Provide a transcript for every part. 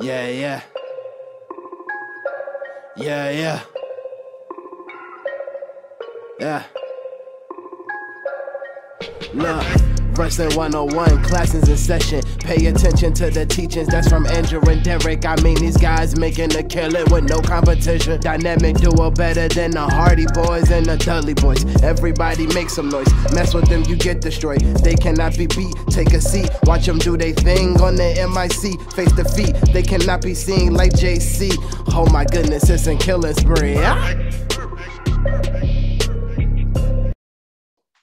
Yeah, yeah. Yeah, yeah. Yeah. Look, Wrestling 101, classes in session. Pay attention to the teachings, that's from Andrew and Derrick. I mean, these guys making a killing with no competition. Dynamic duo better than the Hardy Boys and the Dudley Boys. Everybody make some noise, mess with them, you get destroyed. They cannot be beat, take a seat. Watch them do their thing on the MIC. Face defeat, they cannot be seen like JC. Oh my goodness, it's a killing spree.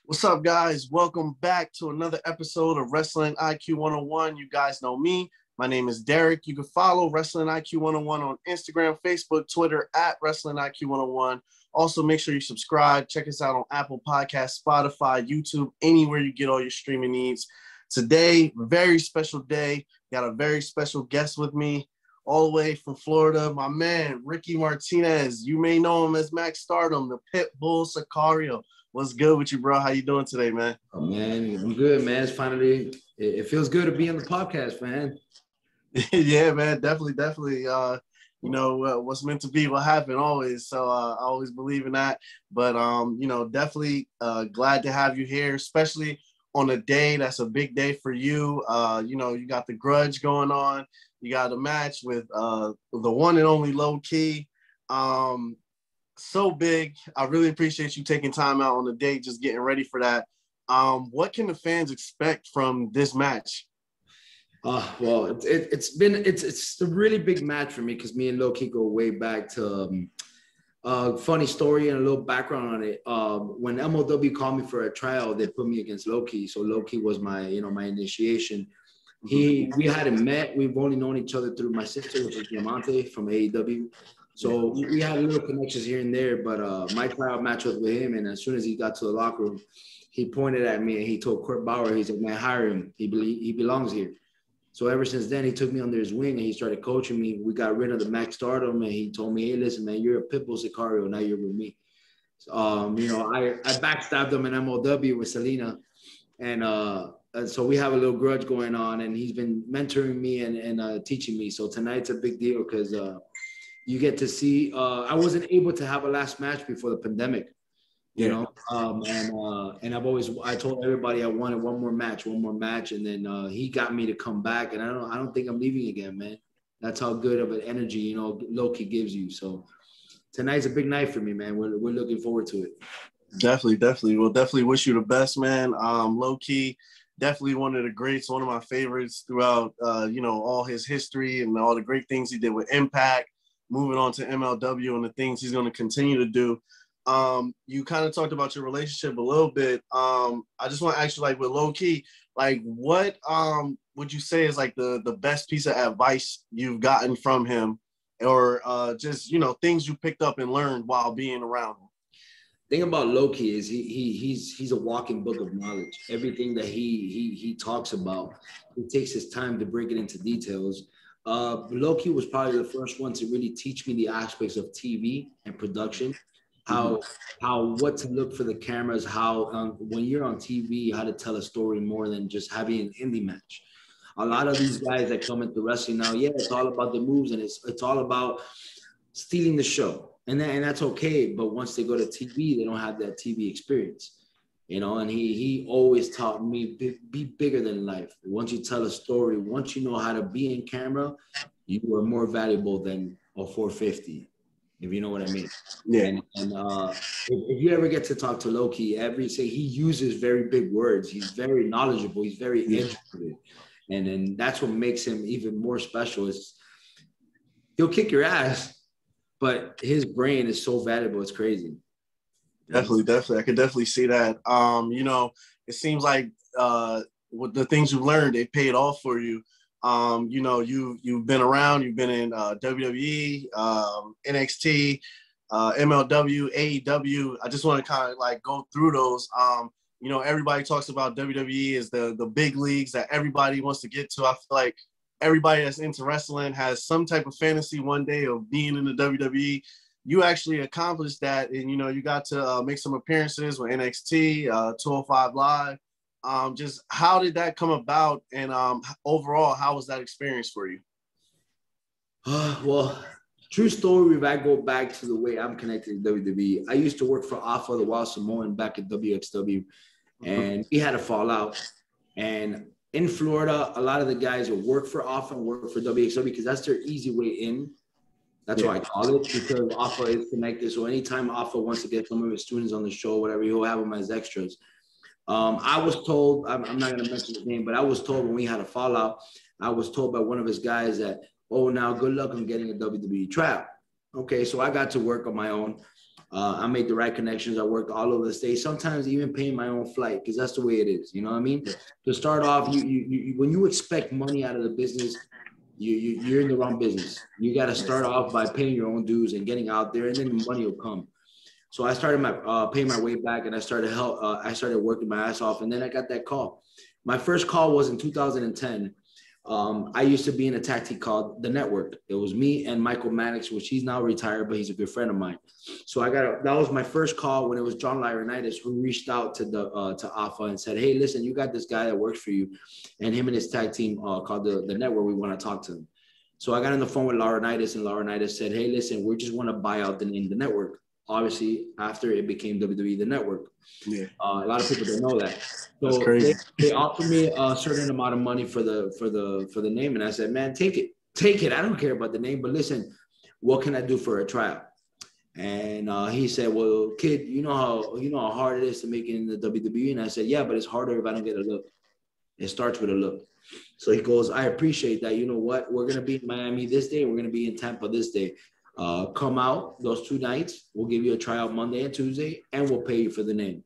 What's up, guys? Welcome back to another episode of Wrestling IQ 101. You guys know me. My name is Derrick. You can follow Wrestling IQ 101 on Instagram, Facebook, Twitter at Wrestling IQ 101. Also, make sure you subscribe. Check us out on Apple Podcasts, Spotify, YouTube, anywhere you get all your streaming needs. Today, very special day. Got a very special guest with me, all the way from Florida, my man, Ricky Martinez. You may know him as Max Stardom, the Pitbull Sicario. What's good with you, bro? How you doing today, man? Oh, man, I'm good, man. It's finally, it feels good to be on the podcast, man. Yeah, man, definitely. What's meant to be will happen always. So I always believe in that. But, definitely glad to have you here, especially on a day that's a big day for you. You got the grudge going on. You got a match with the one and only Low Key. So big. I really appreciate you taking time out on the day, just getting ready for that. What can the fans expect from this match? Well, it's a really big match for me because me and Loki go way back to funny story and a little background on it. When MLW called me for a trial, they put me against Loki. So Loki was my initiation. We hadn't met. We've only known each other through my sister, which is Diamante from AEW. So we had little connections here and there, but my tryout match was with him, and as soon as he got to the locker room, he pointed at me and he told Kurt Bauer, he said, man, hire him. He belongs here. So ever since then, he took me under his wing and he started coaching me. We got rid of the Max Stardom, and he told me, hey, listen, man, you're a Pitbull Sicario. Now you're with me. I backstabbed him in MLW with Selena, and so we have a little grudge going on, and he's been mentoring me and teaching me. So tonight's a big deal because you get to see, I wasn't able to have a last match before the pandemic, and I told everybody I wanted one more match. And then he got me to come back, and I don't think I'm leaving again, man. That's how good of an energy, Loki gives you. So tonight's a big night for me, man. We're looking forward to it. Definitely. We'll definitely wish you the best, man. Low-key, definitely one of the greats, one of my favorites throughout, all his history and all the great things he did with Impact. Moving on to MLW and the things he's going to continue to do. You kind of talked about your relationship a little bit. I just want to ask you, like, with Low Key, like, what would you say is like the best piece of advice you've gotten from him, or just things you picked up and learned while being around him? The thing about Loki is he's a walking book of knowledge. Everything that he talks about, he takes his time to break it into details. Loki was probably the first one to really teach me the aspects of TV and production, how what to look for the cameras, how when you're on TV, how to tell a story more than just having an indie match. A lot of these guys that come into wrestling now, it's all about the moves and it's all about stealing the show, and that's okay. But once they go to TV, they don't have that TV experience. And he always taught me, be bigger than life. Once you tell a story, once you know how to be in camera, you are more valuable than a 450, if you know what I mean. Yeah. And if you ever get to talk to Loki, he uses very big words. He's very knowledgeable. He's very educated. And then that's what makes him even more special is he'll kick your ass, but his brain is so valuable. It's crazy. Definitely. I could definitely see that. It seems like with the things you've learned, they paid off for you. You've been around. You've been in WWE, NXT, MLW, AEW. I just want to kind of like go through those. Everybody talks about WWE as the big leagues that everybody wants to get to. I feel like everybody that's into wrestling has some type of fantasy one day of being in the WWE. You actually accomplished that, and you got to make some appearances with NXT, 205 Live. Just how did that come about, and overall, how was that experience for you? Well, true story, if I go back to the way I'm connected to WWE, I used to work for Alpha, the Wild Samoan, back at WXW, and we had a fallout. And in Florida, a lot of the guys will work for Alpha and work for WXW because that's their easy way in. That's why I call it, because Alpha is connected. So anytime Alpha wants to get some of his students on the show, whatever, he'll have them as extras. I was told, I'm not going to mention his name, but I was told when we had a fallout, I was told by one of his guys that, oh, now good luck on getting a WWE tryout. Okay, so I got to work on my own. I made the right connections. I worked all over the state, sometimes even paying my own flight because that's the way it is. You know what I mean? To start off, you when you expect money out of the business, you're in the wrong business. You got to start off by paying your own dues and getting out there, and then the money will come. So I started paying my way back, and I started working my ass off, and then I got that call. My first call was in 2010. I used to be in a tag team called The Network. It was me and Michael Maddox, which he's now retired, but he's a good friend of mine. So that was my first call when it was John Laurinaitis who reached out to Alpha and said, hey, listen, you got this guy that works for you, and him and his tag team called the Network. We want to talk to him. So I got on the phone with Laurinaitis, and Laurinaitis said, hey, listen, we just want to buy out the name The Network. Obviously, after it became WWE The Network. Yeah. A lot of people don't know that. So they offered me a certain amount of money for the name, and I said, man, take it. I don't care about the name, but listen, what can I do for a tryout? And he said, well, kid, you know how hard it is to make it in the WWE? And I said, yeah, but it's harder if I don't get a look. It starts with a look. So he goes, I appreciate that. You know what? We're going to be in Miami this day. We're going to be in Tampa this day. Come out those 2 nights. We'll give you a tryout Monday and Tuesday, and we'll pay you for the name.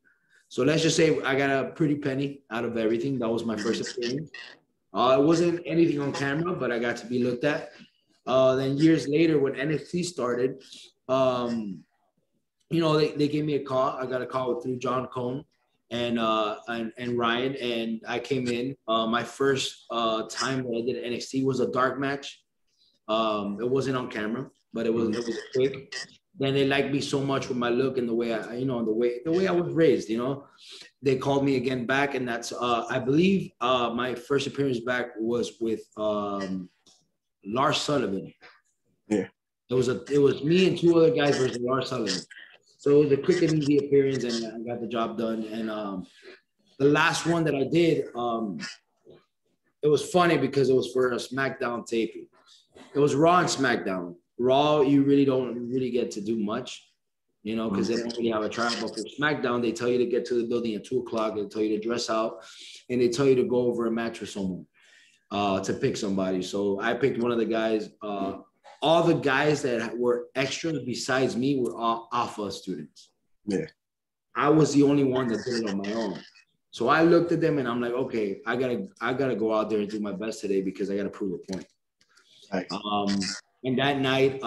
So let's just say I got a pretty penny out of everything. That was my first experience. It wasn't anything on camera, but I got to be looked at. Then years later, when NXT started, they gave me a call. I got a call through John Cone and Ryan, and I came in. My first time that I did NXT was a dark match. It wasn't on camera, but it was quick. Then they liked me so much with my look and the way the way I was raised. They called me again back, and that's I believe my first appearance back was with Lars Sullivan. Yeah, it was me and 2 other guys versus Lars Sullivan. So it was a quick and easy appearance, and I got the job done. And the last one that I did, it was funny because it was for a SmackDown taping. It was Raw and SmackDown. Raw, you really don't get to do much, because they don't really have a tryout. But for SmackDown, they tell you to get to the building at 2 o'clock. They tell you to dress out, and they tell you to go over a match with someone to pick somebody. So I picked one of the guys. All the guys that were extras besides me were all Alpha students. Yeah. I was the only one that did it on my own. So I looked at them, and I'm like, okay, I gotta go out there and do my best today because I gotta prove a point. Nice. And that night,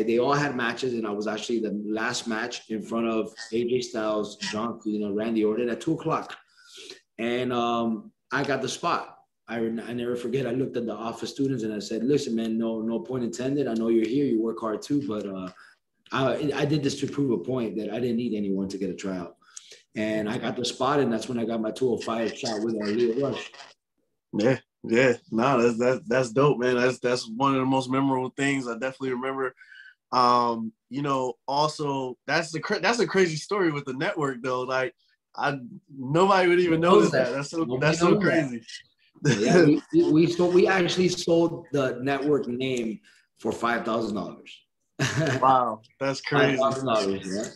they all had matches, and I was actually the last match in front of AJ Styles, John Cena, Randy Orton at 2 o'clock. And I got the spot. I never forget. I looked at the office students and I said, listen, man, no point intended. I know you're here. You work hard too, but I did this to prove a point that I didn't need anyone to get a tryout. And I got the spot, and that's when I got my 205 shot with Leo Rush. Yeah. No, that's dope, man. That's one of the most memorable things I definitely remember. Also that's a crazy story with the network though. Like nobody would even notice that. That's so crazy. Yeah, we actually sold the network name for $5,000. Wow, that's crazy. $5,000, yeah.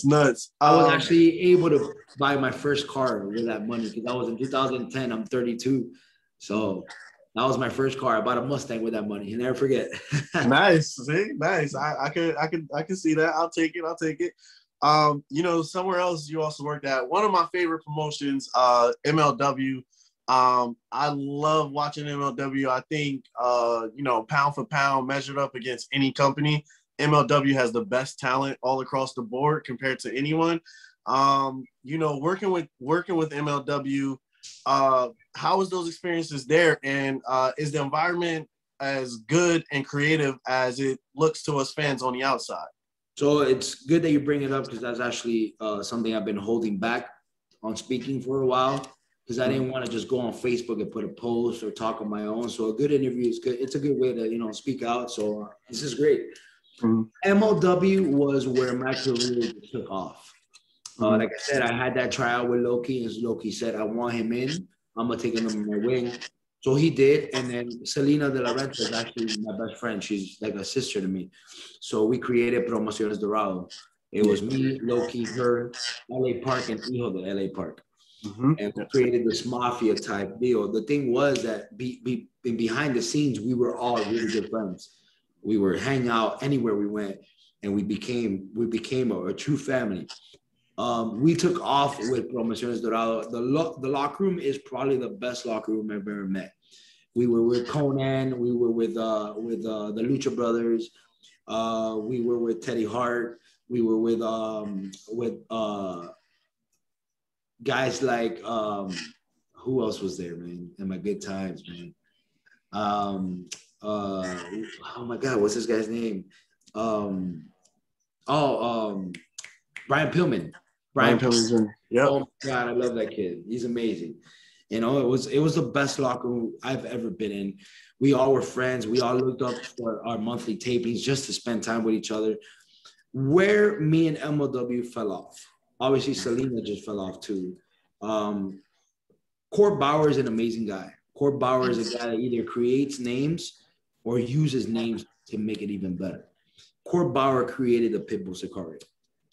Nuts. I was actually able to buy my first car with that money because that was in 2010. I'm 32, so that was my first car. I bought a Mustang with that money. You never forget. Nice, see, nice. I can see that. I'll take it. Somewhere else you also worked at. One of my favorite promotions, MLW. I love watching MLW. I think, pound for pound, measured up against any company, MLW has the best talent all across the board compared to anyone. Working with MLW, how was those experiences there? And is the environment as good and creative as it looks to us fans on the outside? So it's good that you bring it up because that's actually something I've been holding back on speaking for a while. because I didn't want to just go on Facebook and put a post or talk on my own. So a good interview is good. It's a good way to, you know, speak out. So this is great. MLW was where my career took off. Like I said, I had that tryout with Loki, and Loki said, I want him in. I'm going to take him in my wing. So he did. And then Selena de la Renta is actually my best friend. She's like a sister to me. So we created Promociones Dorado. It was me, Loki, her, LA Park, and Hijo de LA Park. And we created this mafia type deal. The thing was that behind the scenes, we were all really good friends. We were hanging out anywhere we went, and we became a true family. We took off with Promociones Dorado. The locker room is probably the best locker room I've ever met. We were with Conan. We were with the Lucha Brothers. We were with Teddy Hart. We were with guys like who else was there, man? In my good times, man. Oh my God, what's this guy's name? Brian Pillman. Brian Pillman. Yeah. Oh my God, I love that kid. He's amazing. You know, it was the best locker room I've ever been in. We all were friends. We all looked up for our monthly tapings just to spend time with each other. Where me and MLW fell off. Obviously, Selena just fell off too. Court Bauer is an amazing guy. Court Bauer is a guy that either creates names or uses names to make it even better. Court Bauer created the Pitbull Sicario.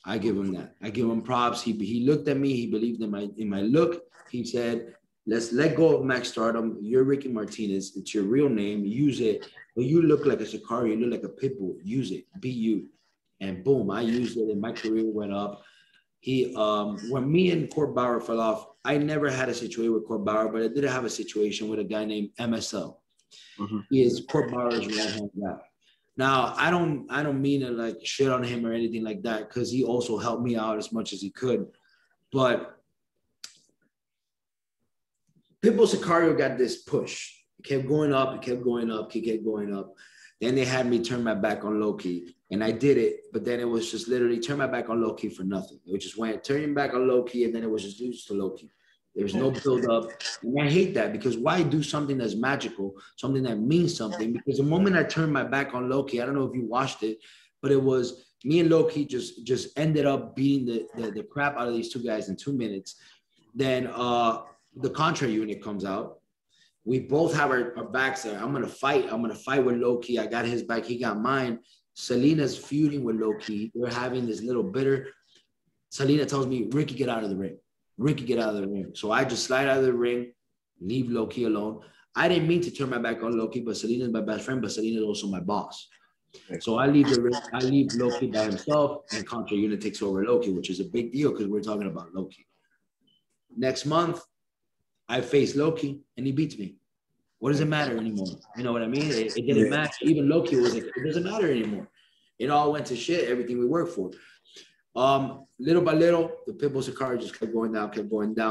I give him that. I give him props. He looked at me. He believed in my look. He said, let's let go of Max Stardom. You're Ricky Martinez. It's your real name. Use it. But you look like a Sicario. You look like a Pitbull. Use it. Be you. And boom, I used it and my career went up. When me and Court Bauer fell off, I never had a situation with Court Bauer, but I did have a situation with a guy named MSL. He is Court Bauer's right-hand guy. Now, I don't mean to like shit on him or anything like that, because he also helped me out as much as he could. But Pitbull Sicario got this push. It kept going up, it kept going up, it kept going up. Then they had me turn my back on Loki, and I did it, but then it was just literally turn my back on Loki for nothing. It just went turning back on Loki, and then it was just used to Loki. There was no build up, and I hate that, because why do something that's magical, something that means something? Because the moment I turned my back on Loki, I don't know if you watched it, but it was me and Loki just ended up beating the crap out of these two guys in 2 minutes. Then the Contra unit comes out. We both have our backs there. I'm going to fight with Loki. I got his back. He got mine. Selena's feuding with Loki. We're having this little bitter. Selena tells me, Ricky, get out of the ring. Ricky, get out of the ring. So I just slide out of the ring, leave Loki alone. I didn't mean to turn my back on Loki, but Selena's my best friend, but Selena's also my boss. So I leave the ring. I leave Loki by himself, and Contra unit takes over Loki, which is a big deal because we're talking about Loki. Next month, I face Loki, and he beats me. What does it matter anymore? You know what I mean? It didn't matter. Even Loki was like, it doesn't matter anymore. It all went to shit, everything we worked for. Little by little, the Pitbull Sicario just kept going down.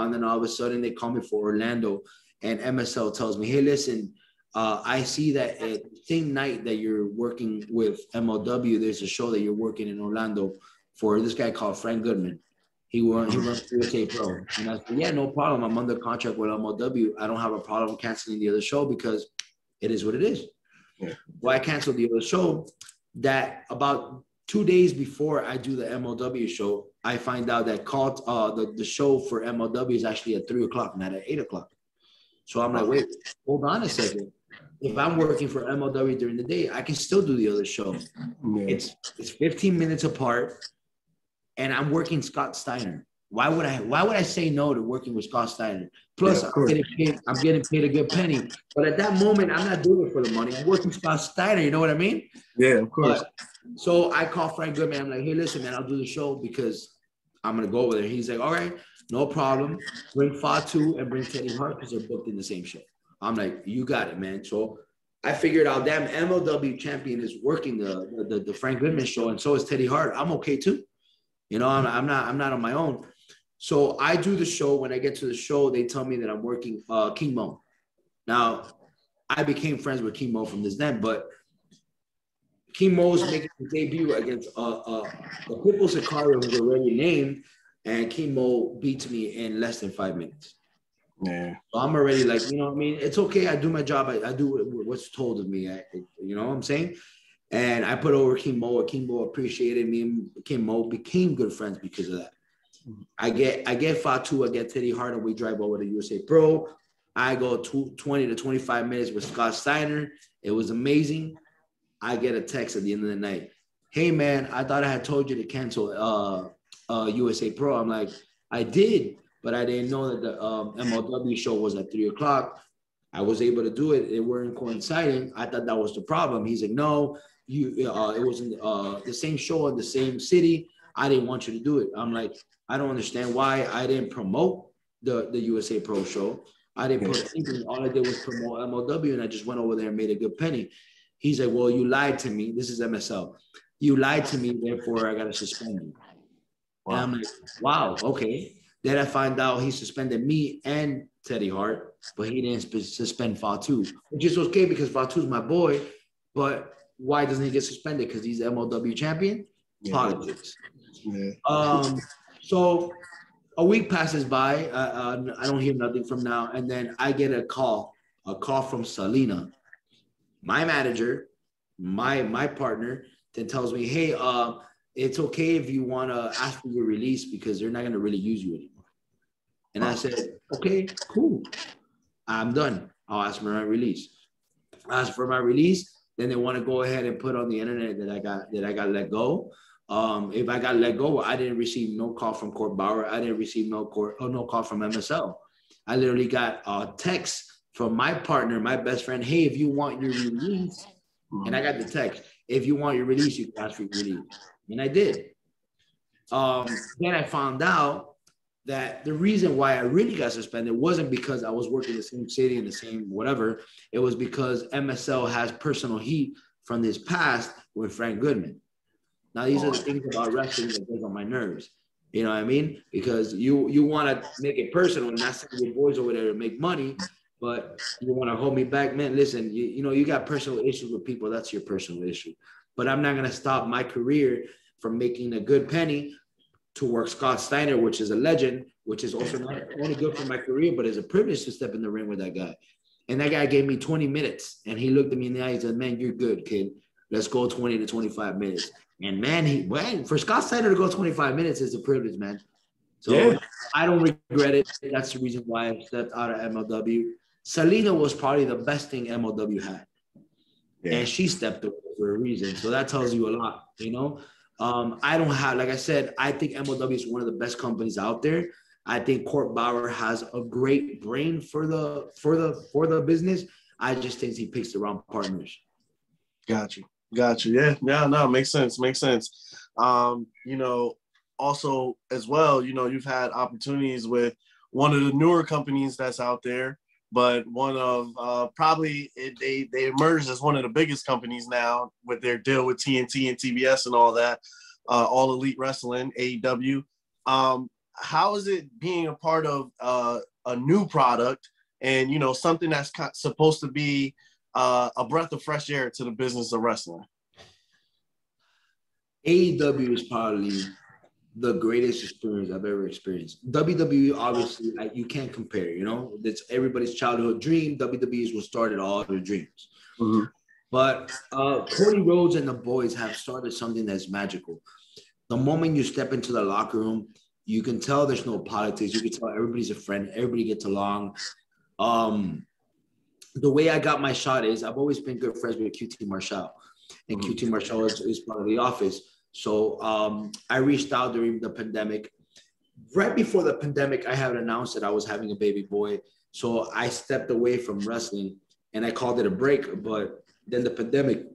And then all of a sudden, they call me for Orlando, and MSL tells me, hey, listen, I see that at the same night that you're working with MLW, there's a show that you're working in Orlando for this guy called Frank Goodman. He runs USA Pro. And I said, yeah, no problem. I'm under contract with MLW. I don't have a problem canceling the other show because it is what it is. Yeah. Well, I canceled the other show. That about 2 days before I do the MLW show, I find out that the show for MLW is actually at 3 o'clock, not at 8 o'clock. So I'm like, wait, hold on a second. If I'm working for MLW during the day, I can still do the other show. Yeah. It's 15 minutes apart. And I'm working Scott Steiner. Why would I say no to working with Scott Steiner? Plus, I'm getting paid a good penny. But at that moment, I'm not doing it for the money. I'm working Scott Steiner. You know what I mean? Yeah, of course. So I call Frank Goodman. I'm like, hey, listen, man, I'll do the show because I'm gonna go over there. He's like, all right, no problem. Bring Fatu and bring Teddy Hart because they're booked in the same show. I'm like, you got it, man. So I figured out, damn, MLW champion is working the Frank Goodman show, and so is Teddy Hart. I'm okay too. You know, I'm not on my own. So I do the show. When I get to the show, they tell me that I'm working King Mo. Now, I became friends with King Mo from this then, but King Mo's making his debut against the Pitbull Sicario, who's already named, and King Mo beats me in less than 5 minutes. Yeah. So I'm already like, you know what I mean? It's okay. I do my job. I do what's told of me. You know what I'm saying? And I put over King Mo. King Mo appreciated me, and King Mo became good friends because of that. I get Fatu, I get Teddy Hart, and we drive over to USA Pro. I go 20 to 25 minutes with Scott Steiner. It was amazing. I get a text at the end of the night. Hey, man, I thought I had told you to cancel USA Pro. I'm like, I did, but I didn't know that the MLW show was at 3 o'clock. I was able to do it. It weren't coinciding. I thought that was the problem. He's like, no, it wasn't the same show in the same city. I didn't want you to do it. I'm like, I don't understand why I didn't promote the USA Pro show. I didn't put anything. All I did was promote MLW, and I just went over there and made a good penny. He's like, well, you lied to me. This is MSL. You lied to me, therefore I got to suspend you. Wow. And I'm like, wow, okay. Then I find out he suspended me and Teddy Hart, but he didn't suspend Fatu, which is okay because Fatu's my boy. But why doesn't he get suspended? Because he's MLW champion? Yeah. Politics. Yeah. So a week passes by. I don't hear nothing from now. And then I get a call from Selena, my manager, my partner, then tells me, hey, it's okay if you want to ask for your release because they're not going to really use you anymore. And I said, okay, cool. I'm done. I'll ask for my release. I asked for my release. Then they want to go ahead and put on the internet that I got let go. If I got let go, I didn't receive no call from Court Bauer. I didn't receive no call from MSL. I literally got a text from my partner, my best friend. Hey, if you want your release, and I got the text. If you want your release, you can ask for your release. And I did. Then I found out that the reason why I really got suspended wasn't because I was working in the same city in the same whatever. It was because MSL has personal heat from this past with Frank Goodman. Now, these are the things about wrestling that goes on my nerves. You know what I mean? Because you want to make it personal and not send your boys over there to make money, but you want to hold me back. Man, listen, you got personal issues with people. That's your personal issue. But I'm not going to stop my career from making a good penny to work Scott Steiner, which is a legend, which is also not only good for my career, but it's a privilege to step in the ring with that guy. And that guy gave me 20 minutes. And he looked at me in the eye and said, man, you're good, kid. Let's go 20 to 25 minutes. And man, for Scott Steiner to go 25 minutes is a privilege, man. So I don't regret it. That's the reason why I stepped out of MLW. Selena was probably the best thing MLW had. Yeah. And she stepped away for a reason. So that tells you a lot, you know? I don't have, like I said, I think MLW is one of the best companies out there. I think Court Bauer has a great brain for the business. I just think he picks the wrong partners. Got you. Yeah. No, makes sense. Also as well, you've had opportunities with one of the newer companies that's out there, but one of they emerged as one of the biggest companies now with their deal with TNT and TBS and all that, All Elite Wrestling, AEW. How is it being a part of a new product and, something that's supposed to be a breath of fresh air to the business of wrestling? AEW is probably the greatest experience I've ever experienced. WWE, obviously, you can't compare, It's everybody's childhood dream. WWE is what started all their dreams. Mm-hmm. But Cody Rhodes and the boys have started something that's magical. The moment you step into the locker room, you can tell there's no politics. You can tell everybody's a friend. Everybody gets along. The way I got my shot is I've always been good friends with QT Marshall. And QT Marshall is part of the office. So I reached out during the pandemic. Right before the pandemic, I had announced that I was having a baby boy. So I stepped away from wrestling and I called it a break. But then the pandemic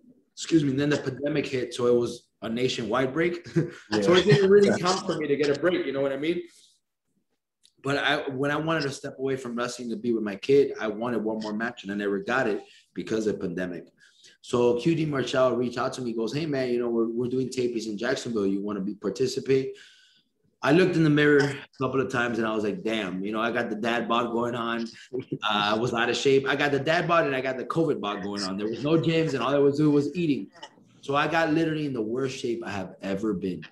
hit. So it was a nationwide break. Yeah. So it didn't really count for me to get a break. You know what I mean? But when I wanted to step away from wrestling to be with my kid, I wanted one more match and I never got it because of the pandemic. So QT Marshall reached out to me, goes, hey man, we're doing tapings in Jacksonville. You want to participate? I looked in the mirror a couple of times and I was like, damn, I got the dad bod going on. I was out of shape. I got the dad bod and I got the COVID bod going on. There was no gyms and all I was doing was eating. So I got literally in the worst shape I have ever been.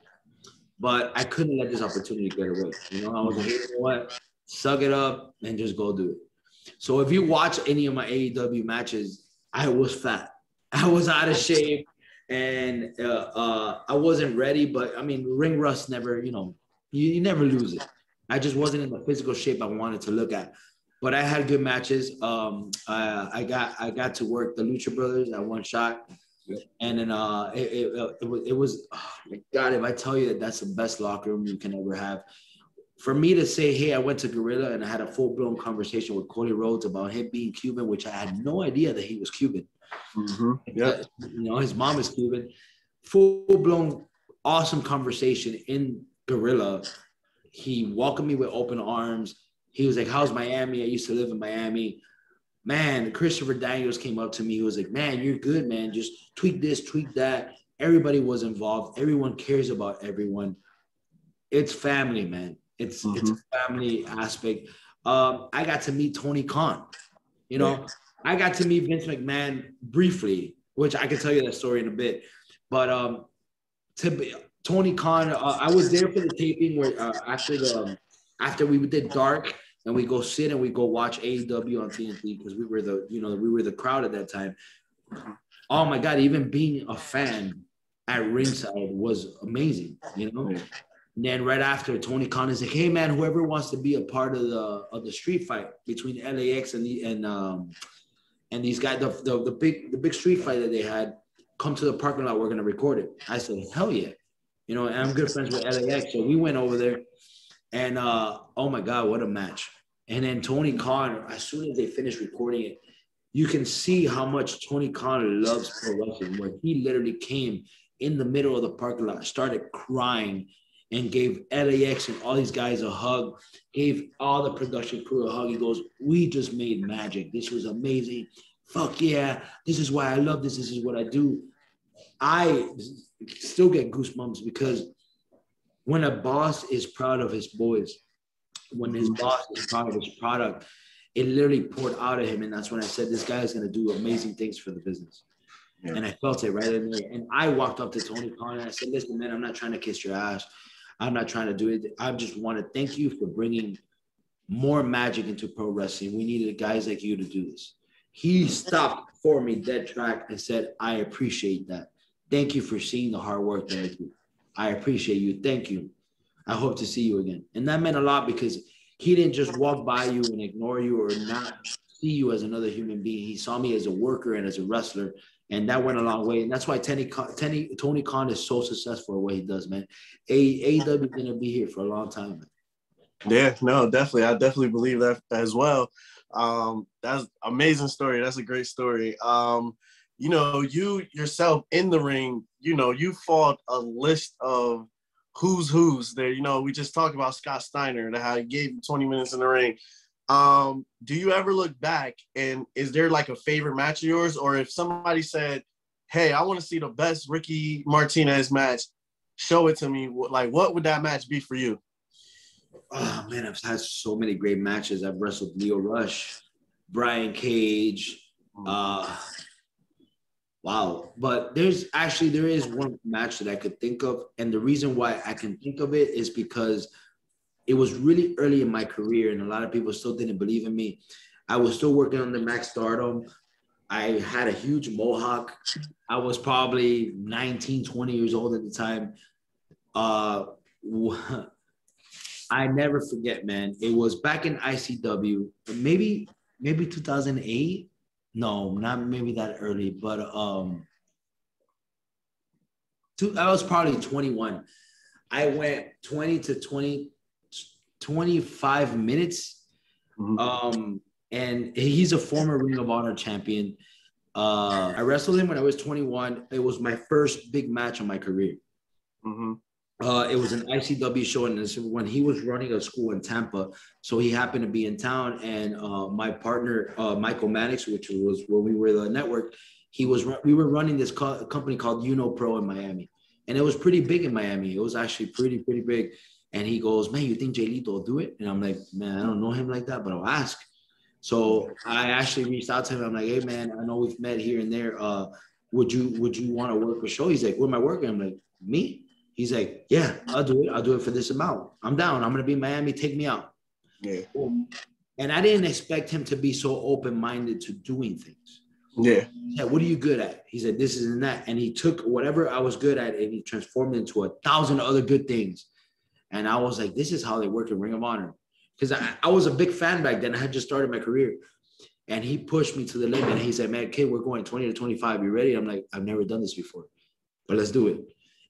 But I couldn't let this opportunity get away. I was like, you know what? suck it up, and just go do it. So if you watch any of my AEW matches, I was fat. I was out of shape, and I wasn't ready. But I mean, ring rust never, you never lose it. I just wasn't in the physical shape I wanted to look at. But I had good matches. I got to work the Lucha Brothers at one shot. And then it was, oh my God, if I tell you that that's the best locker room you can ever have. For me to say, hey, I went to Gorilla and I had a full-blown conversation with Cody Rhodes about him being Cuban, which I had no idea that he was Cuban. Mm-hmm. Yeah. His mom is Cuban. Full-blown, awesome conversation in Gorilla. He welcomed me with open arms. He was like, how's Miami? I used to live in Miami. Man, Christopher Daniels came up to me. He was like, man, you're good, man. Just tweak this, tweak that. Everybody was involved. Everyone cares about everyone. It's family, man. It's a family aspect. I got to meet Tony Khan. I got to meet Vince McMahon briefly, which I can tell you that story in a bit. But Tony Khan, I was there for the taping where after we did Dark, and we go sit and we go watch AEW on TNT because we were the crowd at that time. Oh my God, even being a fan at ringside was amazing, And then right after, Tony Khan is like, hey man, whoever wants to be a part of the street fight between LAX and these guys, the big street fight that they had, come to the parking lot, we're gonna record it. I said, hell yeah. And I'm good friends with LAX. So we went over there and oh my God, what a match. And then Tony Khan, as soon as they finished recording it, you can see how much Tony Khan loves pro wrestling, where he literally came in the middle of the parking lot, started crying, and gave LAX and all these guys a hug, gave all the production crew a hug. He goes, we just made magic. This was amazing. Fuck yeah. This is why I love this. This is what I do. I still get goosebumps because when a boss is proud of his boys, when his boss is proud of his product, it literally poured out of him. And that's when I said, this guy is going to do amazing things for the business. Yeah. And I felt it right in there. And I walked up to Tony Khan and I said, listen, man, I'm not trying to kiss your ass. I'm not trying to do it. I just want to thank you for bringing more magic into pro wrestling. We needed guys like you to do this. He stopped for me dead track and said, I appreciate that. Thank you for seeing the hard work that I do. I appreciate you. Thank you. I hope to see you again. And that meant a lot because he didn't just walk by you and ignore you or not see you as another human being. He saw me as a worker and as a wrestler. And that went a long way. And that's why Tony Khan is so successful at what he does, man. AEW is going to be here for a long time, man. Yeah, no, definitely. I definitely believe that as well. That's an amazing story. That's a great story. You yourself in the ring, you fought a list of who's there. We just talked about Scott Steiner, how he gave you 20 minutes in the ring. Do you ever look back and is there like a favorite match of yours? Or if somebody said, hey, I want to see the best Ricky Martinez match, show it to me. Like, what would that match be for you? Oh man, I've had so many great matches. I've wrestled Leo Rush, Brian Cage. Wow. But there is one match that I could think of. And the reason why I can think of it is because it was really early in my career and a lot of people still didn't believe in me. I was still working on the Max Stardom. I had a huge mohawk. I was probably 19, 20 years old at the time. I never forget, man. It was back in ICW, maybe 2008. No, not maybe that early, but I was probably 21. I went 20 to 25 minutes. Mm-hmm. And he's a former Ring of Honor champion. I wrestled him when I was 21. It was my first big match of my career. Mm-hmm. It was an ICW show, and this when he was running a school in Tampa. So he happened to be in town, and my partner, Michael Mannix, which was when we were the network, we were running this company called Pro in Miami, and it was pretty big in Miami. It was actually pretty big. And he goes, man, you think Jay Lito will do it? And I'm like, man, I don't know him like that, but I'll ask. So I actually reached out to him. I'm like, hey, man, I know we've met here and there. Would you want to work a show? He's like, where am I working? I'm like, me? He's like, yeah, I'll do it. I'll do it for this amount. I'm down. I'm going to be in Miami. Take me out. Yeah. And I didn't expect him to be so open-minded to doing things. Yeah. He said, what are you good at? He said, this is and that. And he took whatever I was good at and he transformed it into 1,000 other good things. And I was like, this is how they work in Ring of Honor. Because I was a big fan back then. I had just started my career. And he pushed me to the limit. And he said, man, kid, we're going 20 to 25. You ready? I'm like, I've never done this before, but let's do it.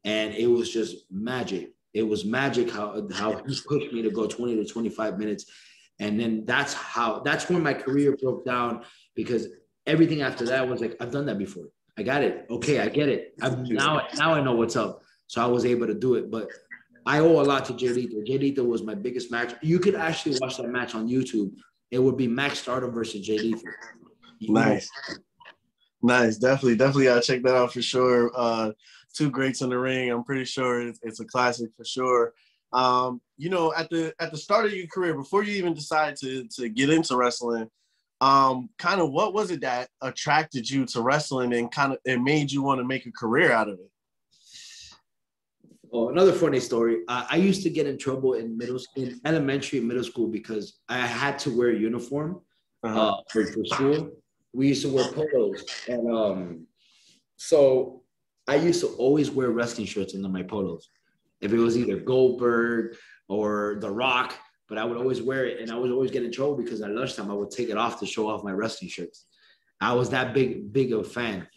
And it was just magic. It was magic how he pushed me to go 20 to 25 minutes. And then that's when my career broke down, because everything after that was like, I've done that before. I got it. Okay, I get it. Now I know what's up. So I was able to do it. But I owe a lot to Jay Lethal. Jay Lethal was my biggest match. You could actually watch that match on YouTube. It would be Max Stardom versus Jay Lethal. Nice. Definitely gotta check that out for sure. Two greats in the ring. I'm pretty sure it's a classic for sure. You know, at the start of your career, before you even decided to get into wrestling, kind of what was it that attracted you to wrestling and kind of it made you want to make a career out of it? Oh, another funny story. I used to get in trouble in elementary and middle school because I had to wear a uniform for school. We used to wear polos, and so I used to always wear wrestling shirts under my polos. If it was either Goldberg or The Rock, but I would always wear it, and I would always get in trouble because at lunchtime I would take it off to show off my wrestling shirts. I was that big of a fan.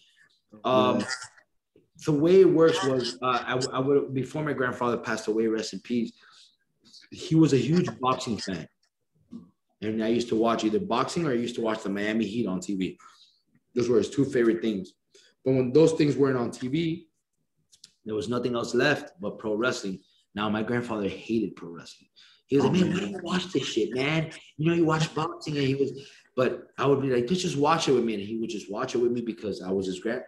The way it works was I would, before my grandfather passed away, rest in peace, he was a huge boxing fan. And I used to watch either boxing or I used to watch the Miami Heat on TV. Those were his two favorite things. But when those things weren't on TV, there was nothing else left but pro wrestling. Now, my grandfather hated pro wrestling. He was like, man, why do you watch this shit, man? You know, you watch boxing. And but I would be like, just watch it with me. And he would just watch it with me because I was his grand.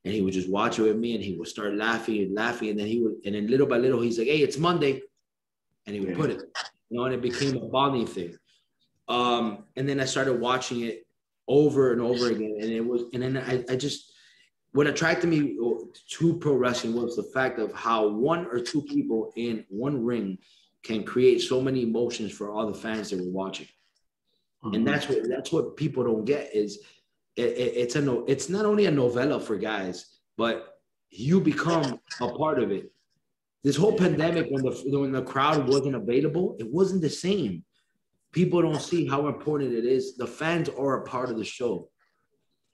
And he would just watch it with me and he would start laughing. And then little by little, he's like, hey, it's Monday. And he would put it, you know, and it became a bonding thing. And then I started watching it over and over again. And then I just, what attracted me to pro wrestling was the fact of how one or two people in one ring can create so many emotions for all the fans that were watching. And that's what people don't get is it's not only a novella for guys, but you become a part of it. This whole pandemic, when the crowd wasn't available, it wasn't the same. People don't see how important it is. The fans are a part of the show.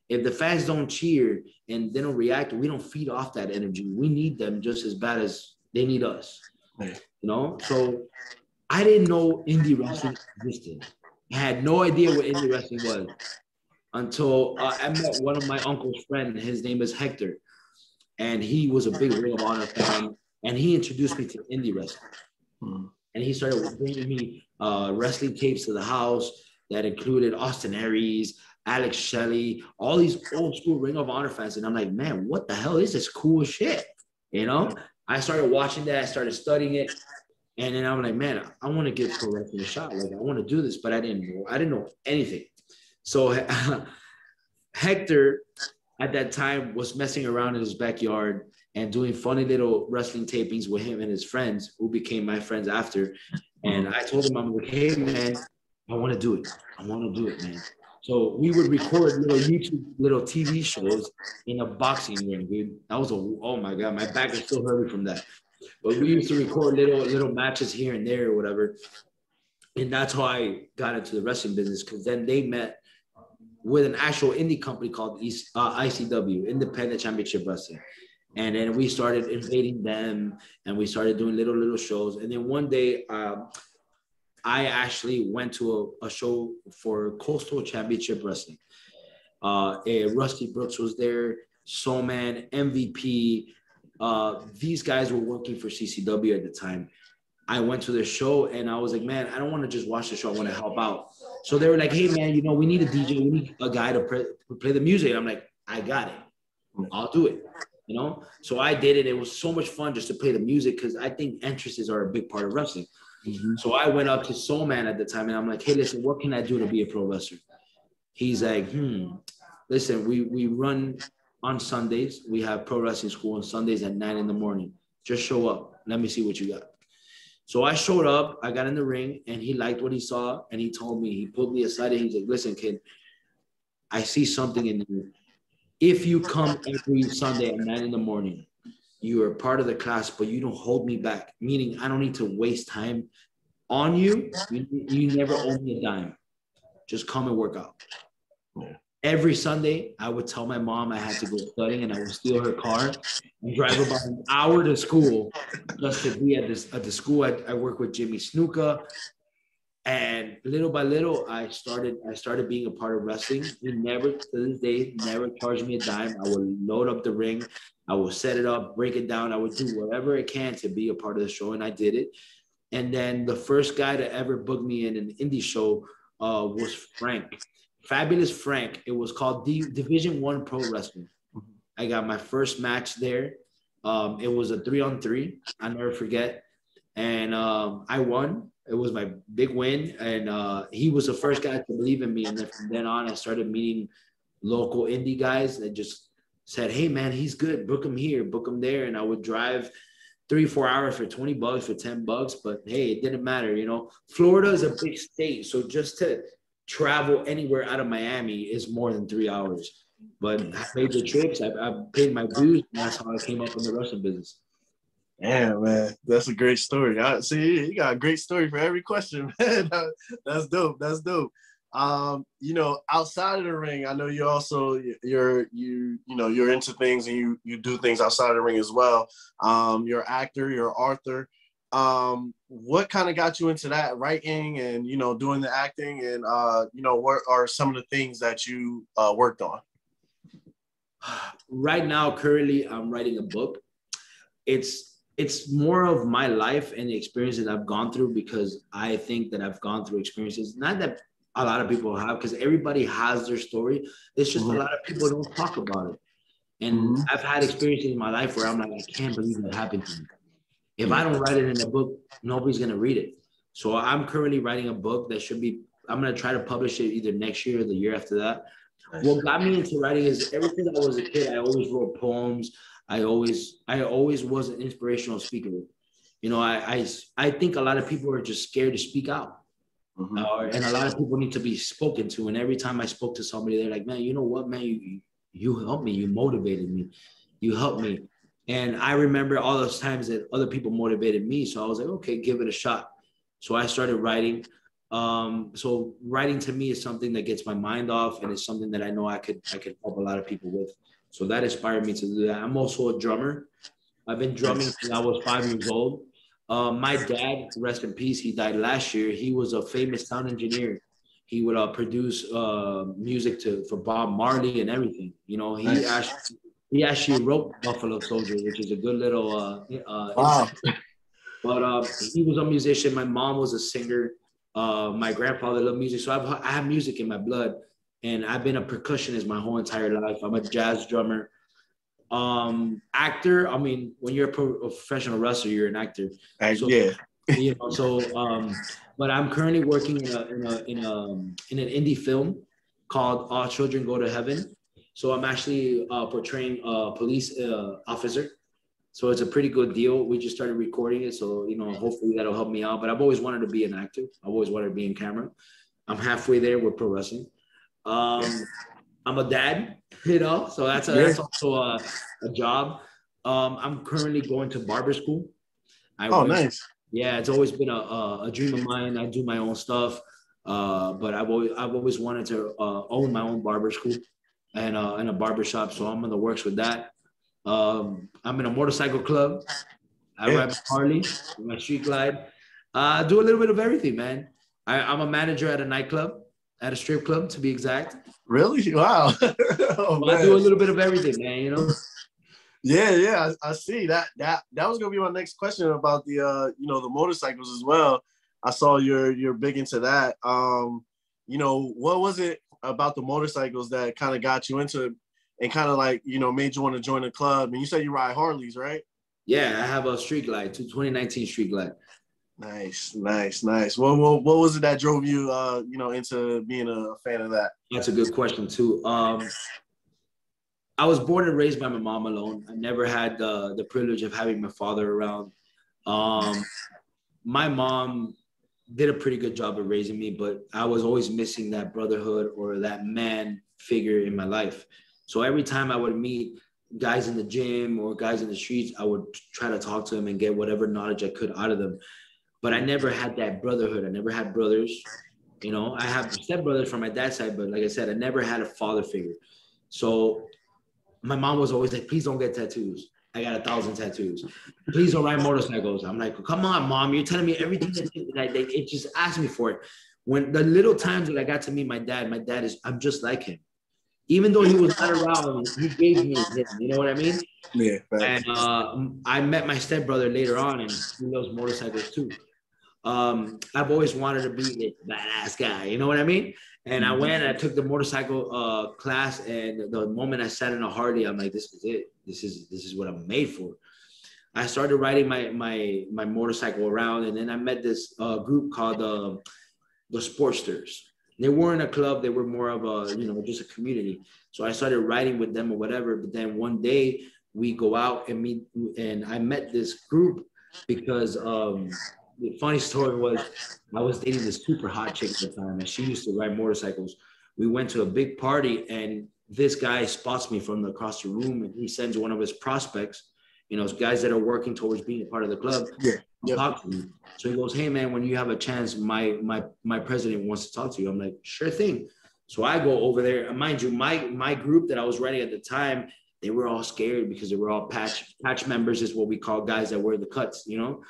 If the fans don't cheer and they don't react, we don't feed off that energy. We need them just as bad as they need us. You know? So I didn't know indie wrestling existed. I had no idea what indie wrestling was until I met one of my uncle's friends. His name is Hector. And he was a big Ring of Honor fan. And he introduced me to indie wrestling. And he started bringing me wrestling tapes to the house that included Austin Aries, Alex Shelley, all these old school Ring of Honor fans. And I'm like, man, what the hell is this cool shit? You know, I started watching that. I started studying it. And then I'm like, man, I want to give pro wrestling a shot. Like, I want to do this, but I didn't know anything. So Hector at that time was messing around in his backyard and doing funny little wrestling tapings with him and his friends, who became my friends after. And I told him, I'm like, hey, man, I want to do it. I want to do it, man. So we would record little TV shows in a boxing ring, dude. That was oh my God, my back is still hurting from that. But we used to record little matches here and there or whatever. And that's how I got into the wrestling business, because then they met with an actual indie company called ICW, Independent Championship Wrestling. And then we started invading them and we started doing little shows. And then one day, I actually went to a show for Coastal Championship Wrestling. Rusty Brooks was there, Soul Man, MVP. These guys were working for CCW at the time. I went to the show and I was like, man, I don't want to just watch the show. I want to help out. So they were like, hey, man, you know, we need a DJ. We need a guy to play the music. And I'm like, I got it. I'll do it. You know? So I did it. It was so much fun just to play the music because I think entrances are a big part of wrestling. So I went up to Soul Man at the time and I'm like, hey, listen, what can I do to be a pro wrestler? He's like, listen, we run on Sundays. We have pro wrestling school on Sundays at 9 a.m. Just show up. Let me see what you got. So I showed up, I got in the ring, and he liked what he saw, and he told me, he pulled me aside, and he's like, listen, kid, I see something in you. If you come every Sunday at 9 in the morning, you are part of the class, but you don't hold me back, meaning I don't need to waste time on you. You never owe me a dime. Just come and work out. Yeah. Every Sunday, I would tell my mom I had to go studying, and I would steal her car and drive about an hour to school just to be at the school. I work with Jimmy Snuka, and little by little, I started being a part of wrestling. He never, to this day, never charged me a dime. I would load up the ring, I would set it up, break it down. I would do whatever I can to be a part of the show, and I did it. And then the first guy to ever book me in an indie show was Frank. Fabulous Frank. It was called Division I Pro Wrestling. I got my first match there. It was a 3-on-3. I'll never forget. And I won. It was my big win. And he was the first guy to believe in me. And then from then on, I started meeting local indie guys that just said, hey, man, he's good. Book him here, book him there. And I would drive 3-4 hours for $20, for $10. But, hey, it didn't matter. You know, Florida is a big state. So just to travel anywhere out of Miami is more than 3 hours. But I made the trips. I paid my dues, and that's how I came up in the wrestling business. Yeah, man, that's a great story. See, you got a great story for every question, man. That's dope. That's dope. You know, outside of the ring, I know you also you're into things, and you do things outside of the ring as well. You're an actor, you're an author. What kind of got you into that, writing and, you know, doing the acting, and you know, what are some of the things that you worked on? Right now, currently, I'm writing a book. It's more of my life and the experiences I've gone through, because I think that I've gone through experiences, not that a lot of people have, because everybody has their story. It's just a lot of people don't talk about it. And I've had experiences in my life where I'm like, I can't believe that happened to me. If I don't write it in a book, nobody's going to read it. So I'm currently writing a book that I'm going to try to publish it either next year or the year after that. Nice. What got me into writing is ever since I was a kid, I always wrote poems. I always was an inspirational speaker. You know, I think a lot of people are just scared to speak out. And a lot of people need to be spoken to. And every time I spoke to somebody, they're like, man, you know what, man, you helped me. You motivated me. You helped me. And I remember all those times that other people motivated me. So I was like, okay, give it a shot. So I started writing. So writing to me is something that gets my mind off, and it's something that I know I could help a lot of people with. So that inspired me to do that. I'm also a drummer. I've been drumming since I was 5 years old. My dad, rest in peace, he died last year. He was a famous sound engineer. He would produce music for Bob Marley and everything. You know, he actually wrote Buffalo Soldier, which is a good little wow. But he was a musician. My mom was a singer. My grandfather loved music. So I have music in my blood. And I've been a percussionist my whole entire life. I'm a jazz drummer. Actor, I mean, when you're a professional wrestler, you're an actor. So, yeah. You know, but I'm currently working in an indie film called All Children Go to Heaven. So I'm actually portraying a police officer. So it's a pretty good deal. We just started recording it. So, you know, hopefully that'll help me out. But I've always wanted to be an actor. I've always wanted to be in camera. I'm halfway there with pro wrestling. I'm a dad, you know, so that's also a job. I'm currently going to barber school. Nice. Yeah, it's always been a dream of mine. I do my own stuff, but I've always wanted to own my own barber school and a barber shop. So I'm in the works with that. I'm in a motorcycle club. I ride my Harley, my street glide. I do a little bit of everything, man. I'm a manager at a nightclub, at a strip club, to be exact. Really? Wow. I do a little bit of everything, man, you know? Yeah, I see. That was gonna be my next question about the you know, the motorcycles as well. I saw you're big into that. You know, what was it about the motorcycles that kind of got you into it and kind of like, you know, made you want to join the club? And you said you ride Harleys, right? Yeah, I have a street glide, 2019 street glide. Nice. What was it that drove you, you know, into being a fan of that? That's a good question too. I was born and raised by my mom alone. I never had the privilege of having my father around. my mom did a pretty good job of raising me, but I was always missing that brotherhood or that man figure in my life. So every time I would meet guys in the gym or guys in the streets, I would try to talk to them and get whatever knowledge I could out of them. But I never had that brotherhood. I never had brothers. You know, I have stepbrothers from my dad's side, but like I said, I never had a father figure. So my mom was always like, please don't get tattoos. I got 1,000 tattoos. Please don't ride motorcycles. I'm like, come on, mom. You're telling me everything that it just asked me for it. When the little times that I got to meet my dad is, I'm just like him. Even though he was not around, he gave me him. You know what I mean? Yeah. And I met my stepbrother later on, and he loves motorcycles too. I've always wanted to be a badass guy. You know what I mean? And I went and I took the motorcycle class, and the moment I sat in a Harley, I'm like, this is it. This is what I'm made for. I started riding my motorcycle around, and then I met this group called the Sportsters. They weren't a club; they were more of a, you know, just a community. So I started riding with them or whatever. But then one day we go out and meet, and I met this group because the funny story was I was dating this super hot chick at the time, and she used to ride motorcycles. We went to a big party, and this guy spots me from across the room, and he sends one of his prospects, you know, guys that are working towards being a part of the club, talk to me. So he goes, hey man, when you have a chance, my president wants to talk to you. I'm like, sure thing. So I go over there. Mind you, my group that I was riding at the time, they were all scared because they were all patch members, is what we call guys that wear the cuts, you know.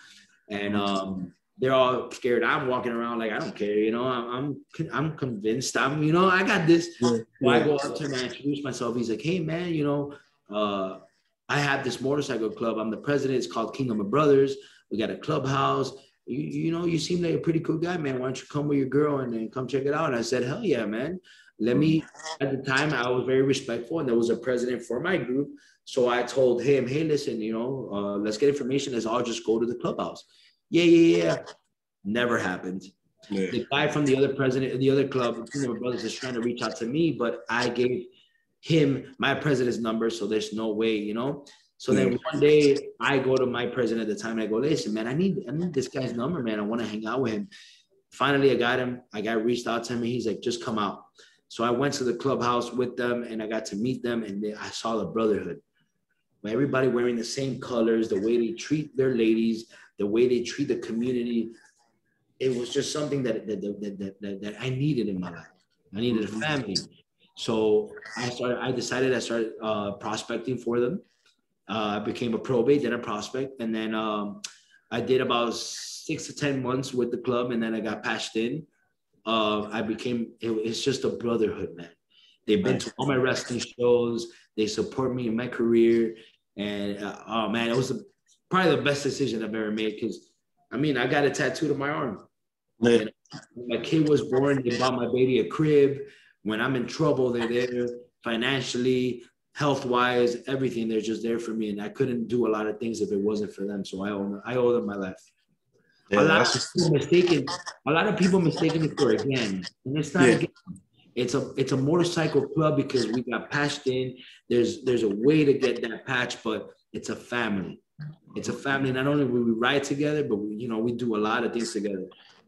And they're all scared. I'm walking around like I don't care, you know. I'm convinced. You know, I got this. So I go up to him and I introduce myself. He's like, hey man, you know, I have this motorcycle club. I'm the president. It's called Kingdom of Brothers. We got a clubhouse. You know, you seem like a pretty cool guy, man. Why don't you come with your girl and then come check it out? And I said, hell yeah, man. Let me. At the time, I was very respectful, and there was a president for my group. So I told him, hey, listen, you know, let's get information. Let's all just go to the clubhouse. Yeah. Never happened. Yeah. The guy from the other president, the other club, Kingdom of Brothers, is trying to reach out to me, but I gave him my president's number, so there's no way, you know. So then one day I go to my president at the time and I go, listen, man, I need this guy's number, man. I want to hang out with him. Finally, I got him. I got reached out to him. He's like, just come out. So I went to the clubhouse with them and I got to meet them, and I saw the brotherhood. Everybody wearing the same colors, the way they treat their ladies, the way they treat the community. It was just something that I needed in my life. I needed a family. So I decided prospecting for them. I became a probate, then a prospect. And then I did about 6 to 10 months with the club, and then I got patched in. It's just a brotherhood, man. They've been to all my wrestling shows. They support me in my career. And oh man, it was probably the best decision I've ever made, because I mean, I got a tattoo to my arm. When my kid was born, they bought my baby a crib. When I'm in trouble, they're there financially, health-wise, everything. They're just there for me, and I couldn't do a lot of things if it wasn't for them. So I owe them my life. Yeah, a lot of people mistaken me for a gang, and it's not a gang. It's a motorcycle club because we got patched in. There's a way to get that patch, but it's a family. It's a family. Not only will we ride together, but we do a lot of things together.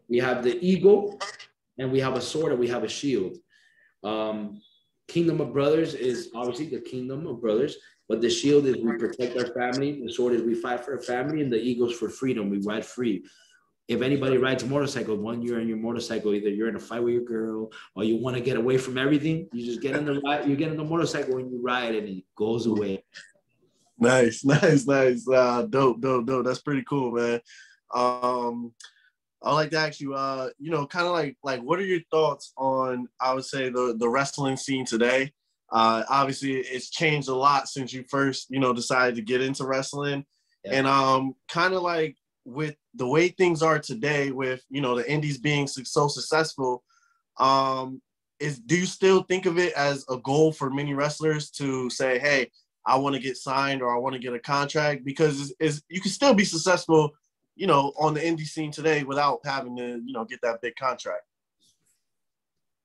We have the eagle, and we have a sword, and we have a shield. Kingdom of Brothers is obviously the Kingdom of Brothers, but the shield is we protect our family. The sword is we fight for our family, and the eagle's for freedom. We ride free. If anybody rides a motorcycle, when you're on your motorcycle, either you're in a fight with your girl or you want to get away from everything, you just get on the ride. You get on the motorcycle and you ride, and it goes away. Nice. Dope. That's pretty cool, man. I'd like to ask you, kind of like, what are your thoughts on, I would say, the wrestling scene today? Obviously, it's changed a lot since you first, decided to get into wrestling. Yeah. And kind of like with the way things are today with, the indies being so successful, do you still think of it as a goal for many wrestlers to say, hey, I want to get signed or I want to get a contract? Because you can still be successful on the indie scene today without having to, get that big contract.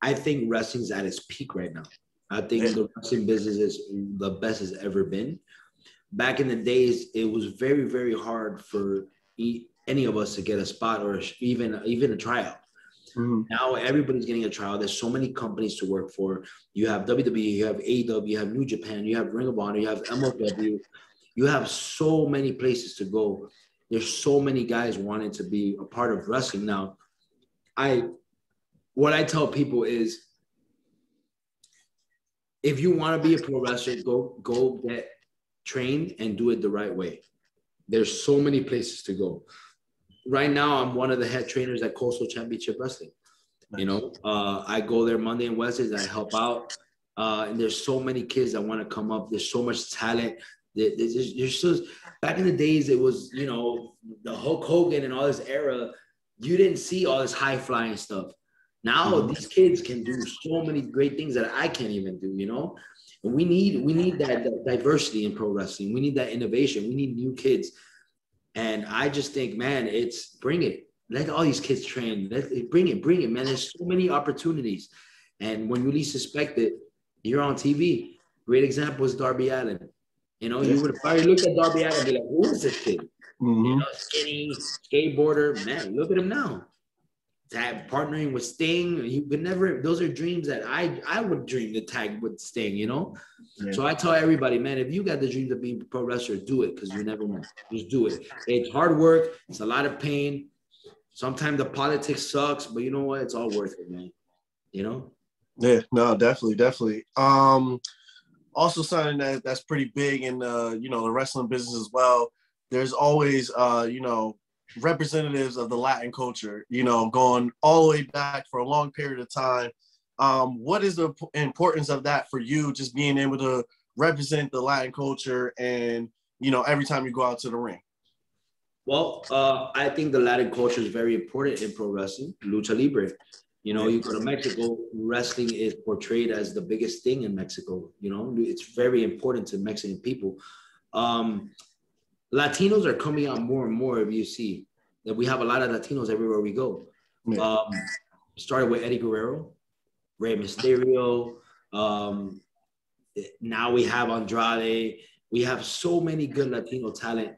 I think wrestling's at its peak right now. I think the wrestling business is the best it's ever been. Back in the days, it was very, very hard for any of us to get a spot or even a tryout. Mm-hmm. Now everybody's getting a tryout. There's so many companies to work for. You have WWE, you have AEW, you have New Japan, you have Ring of Honor, you have MLW. You have so many places to go. There's so many guys wanting to be a part of wrestling now. What I tell people is, if you want to be a pro wrestler, go get trained and do it the right way. There's so many places to go. Right now, I'm one of the head trainers at Coastal Championship Wrestling. Nice. You know, I go there Monday and Wednesdays. I help out. And there's so many kids that want to come up. There's so much talent. There's just, back in the days, it was, you know, the Hulk Hogan and all this era, you didn't see all this high flying stuff. Now these kids can do so many great things that I can't even do, you know? And we need that diversity in pro wrestling. We need that innovation. We need new kids. And I just think, man, bring it. Let all these kids train. Bring it, man. There's so many opportunities. And when you least suspect it, you're on TV. Great example is Darby Allin. You know, you would have probably looked at Darby Allin and be like, who is this kid? Mm-hmm. You know, skinny, skateboarder. Man, look at him now. Partnering with Sting, he would never. Those are dreams that I would dream to tag with Sting, you know. Yeah. So I tell everybody, man, if you got the dreams of being a pro wrestler, do it, because you never know. Just do it. It's hard work. It's a lot of pain. Sometimes the politics sucks, but you know what? It's all worth it, man. You know. Yeah. No. Definitely. Also, something that's pretty big in you know, the wrestling business as well. There's always you know, representatives of the Latin culture, you know, going all the way back for a long period of time. What is the importance of that for you, just being able to represent the Latin culture and, you know, every time you go out to the ring? Well, I think the Latin culture is very important in pro wrestling, lucha libre. You know, you go to Mexico, wrestling is portrayed as the biggest thing in Mexico. You know, it's very important to Mexican people. Latinos are coming out more and more. If you see that, we have a lot of Latinos everywhere we go. Yeah. Started with Eddie Guerrero, Rey Mysterio. Now we have Andrade. We have so many good Latino talent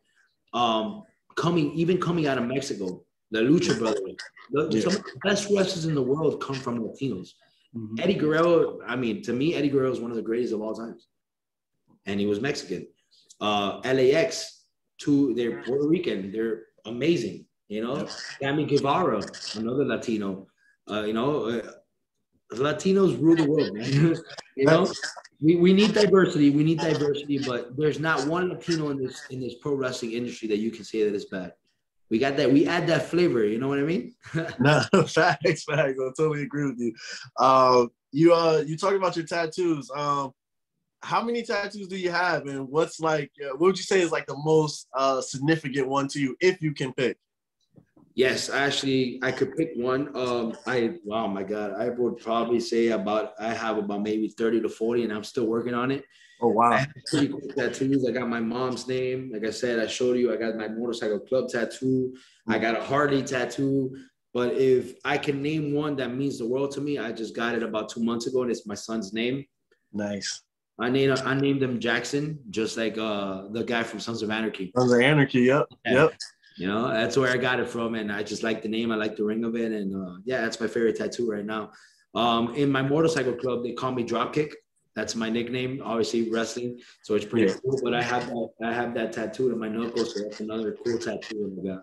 coming out of Mexico. The Lucha Brothers. Some of the best wrestlers in the world come from Latinos. Mm-hmm. Eddie Guerrero, I mean, to me, Eddie Guerrero is one of the greatest of all times. And he was Mexican. LAX, they're Puerto Rican. They're amazing. You know, Sammy Guevara, another Latino. You know, Latinos rule the world, man. You know, we need diversity. We need diversity, but there's not one Latino in this pro wrestling industry that you can say that is bad. We got that. We add that flavor. You know what I mean? No, facts. I totally agree with you. You talking about your tattoos. How many tattoos do you have, and what's like? What would you say is like the most significant one to you, if you can pick? Yes, actually, I could pick one. Wow, my God, I would probably say I have about maybe 30 to 40, and I'm still working on it. Oh, wow. I have pretty cool tattoos. I got my mom's name. Like I said, I showed you, I got my motorcycle club tattoo. I got a Harley tattoo. But if I can name one that means the world to me, I just got it about 2 months ago, and it's my son's name. Nice. I named him Jackson, just like the guy from Sons of Anarchy. Sons of Anarchy, yep. You know, that's where I got it from, and I just like the name. I like the ring of it, and yeah, that's my favorite tattoo right now. In my motorcycle club, they call me Dropkick. That's my nickname, obviously wrestling. So it's pretty cool. But I have that tattoo on my knuckle, so that's another cool tattoo I got.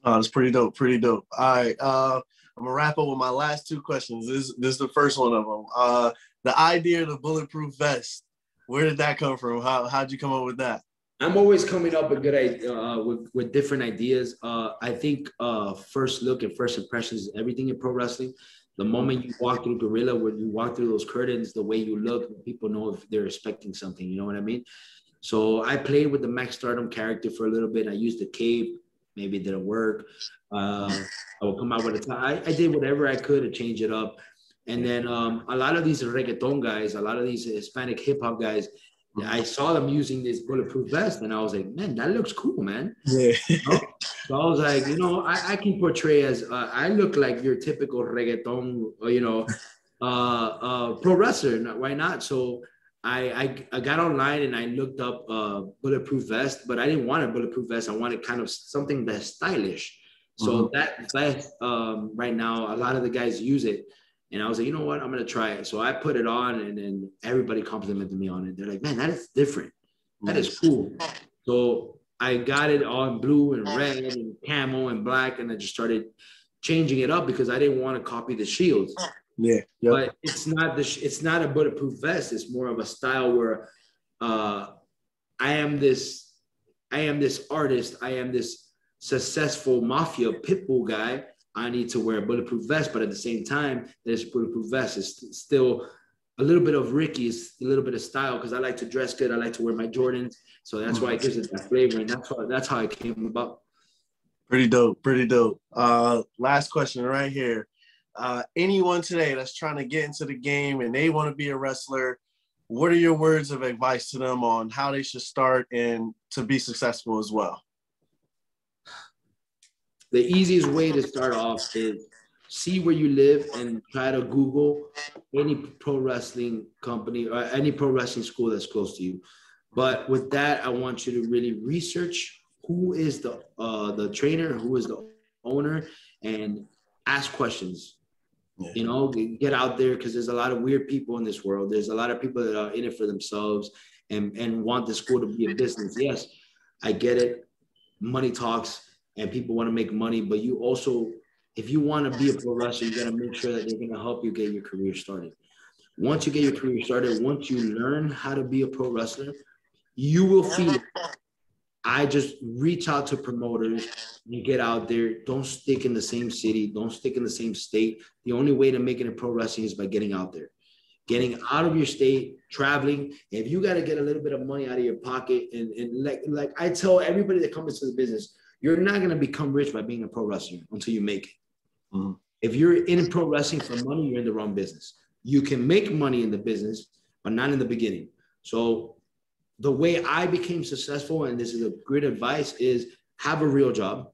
Oh, that's pretty dope. Pretty dope. All right, I'm gonna wrap up with my last two questions. This is the first one of them. The idea of the bulletproof vest. Where did that come from? How'd you come up with that? I'm always coming up with good with different ideas. I think first look and first impressions is everything in pro wrestling. The moment you walk through Gorilla, when you walk through those curtains, the way you look, people know if they're expecting something. You know what I mean? So I played with the Max Stardom character for a little bit. I used the cape. Maybe it didn't work. I would come out with a tie. I did whatever I could to change it up. And then a lot of these reggaeton guys, a lot of these Hispanic hip hop guys, I saw them using this bulletproof vest, and I was like, man, that looks cool, man. Yeah. You know? So I was like, you know, I can portray as I look like your typical reggaeton, you know, pro wrestler. Why not? So I got online and I looked up bulletproof vest, but I didn't want a bulletproof vest. I wanted kind of something that's stylish. So that vest, right now, a lot of the guys use it. And I was like, you know what? I'm going to try it. So I put it on, and then everybody complimented me on it. They're like, man, that is different. That is cool. So I got it on blue and red and camo and black, and I just started changing it up because I didn't want to copy the shields. Yeah. Yep. But it's not a bulletproof vest. It's more of a style where I am this artist. I am this successful mafia Pitbull guy. I need to wear a bulletproof vest, but at the same time, this bulletproof vest is still a little bit of Ricky's, a little bit of style, because I like to dress good. I like to wear my Jordans. So that's why it gives it that flavor. And that's how it came about. Pretty dope. Pretty dope. Last question right here. Anyone today that's trying to get into the game and they want to be a wrestler, what are your words of advice to them on how they should start and to be successful as well? The easiest way to start off is see where you live and try to Google any pro wrestling company or any pro wrestling school that's close to you. But with that, I want you to really research who is the trainer, who is the owner, and ask questions. Yeah. You know, get out there, because there's a lot of weird people in this world. There's a lot of people that are in it for themselves and want the school to be a business. Yes, I get it. Money talks. And people want to make money, but you also, if you want to be a pro wrestler, you got to make sure that they're going to help you get your career started. Once you get your career started, once you learn how to be a pro wrestler, you will feel it. I just reach out to promoters and get out there. Don't stick in the same city. Don't stick in the same state. The only way to make it in pro wrestling is by getting out there. Getting out of your state, traveling. If you got to get a little bit of money out of your pocket, and like I tell everybody that comes into the business, you're not going to become rich by being a pro wrestler until you make it. If you're in pro wrestling for money, you're in the wrong business. You can make money in the business, but not in the beginning. So the way I became successful, and this is a great advice, is have a real job.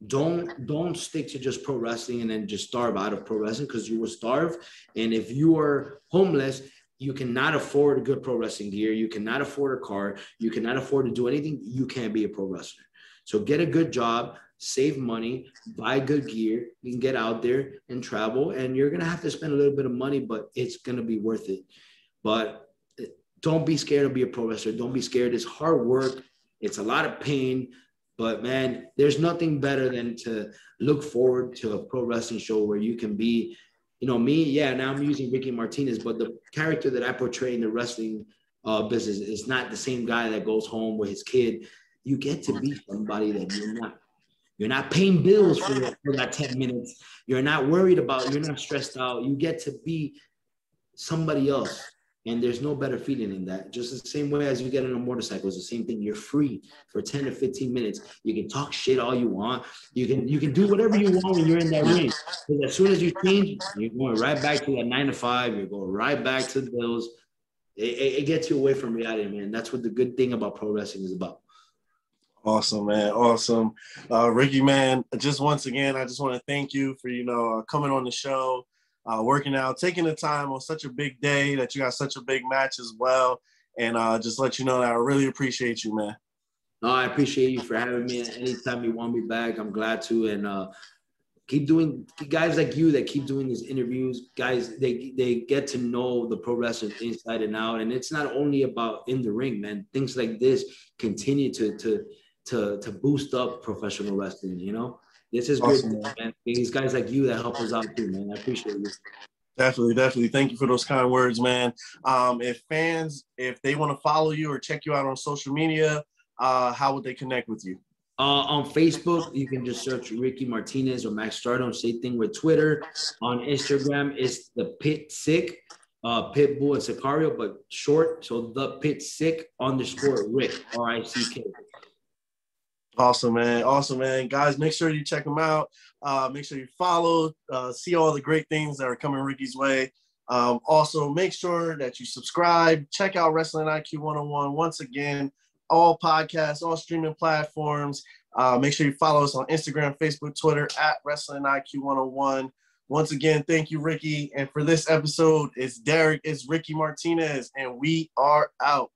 Don't stick to just pro wrestling and then just starve out of pro wrestling, because you will starve. And if you are homeless, you cannot afford good pro wrestling gear. You cannot afford a car. You cannot afford to do anything. You can't be a pro wrestler. So get a good job, save money, buy good gear. You can get out there and travel, and you're going to have to spend a little bit of money, but it's going to be worth it. But don't be scared to be a pro wrestler. Don't be scared. It's hard work. It's a lot of pain, but man, there's nothing better than to look forward to a pro wrestling show where you can be, you know, me. Yeah, now I'm using Ricky Martinez, but the character that I portray in the wrestling business is not the same guy that goes home with his kid. You get to be somebody that you're not paying bills for that 10 minutes. You're not worried about, you're not stressed out. You get to be somebody else. And there's no better feeling than that. Just the same way as you get on a motorcycle, it's the same thing. You're free for 10 to 15 minutes. You can talk shit all you want. You can do whatever you want when you're in that ring. Because as soon as you change, you're going right back to that 9 to 5. You're going right back to the bills. It gets you away from reality, man. That's what the good thing about pro wrestling is about. Awesome, man. Awesome. Ricky, man, just once again, I just want to thank you for, coming on the show, working out, taking the time on such a big day that you got such a big match as well. And just let you know that I really appreciate you, man. No, I appreciate you for having me. Anytime you want me back, I'm glad to. And keep doing, guys like you that keep doing these interviews, guys, they get to know the pro wrestling inside and out. And it's not only about in the ring, man. Things like this continue to boost up professional wrestling, you know? This is awesome, great, man. These guys like you that help us out too, man. I appreciate you. Definitely. Thank you for those kind words, man. If they want to follow you or check you out on social media, how would they connect with you? On Facebook, you can just search Ricky Martinez or Max Stardom. Same thing with Twitter. On Instagram, it's the Pit Sick, Pitbull and Sicario, but short. So the Pit Sick _ Rick, RICK. Awesome, man. Guys, make sure you check them out. Make sure you follow, see all the great things that are coming Ricky's way. Also, make sure that you subscribe. Check out Wrestling IQ 101. Once again, all podcasts, all streaming platforms. Make sure you follow us on Instagram, Facebook, Twitter, at Wrestling IQ 101. Once again, thank you, Ricky. And for this episode, it's Derrick, it's Ricky Martinez, and we are out.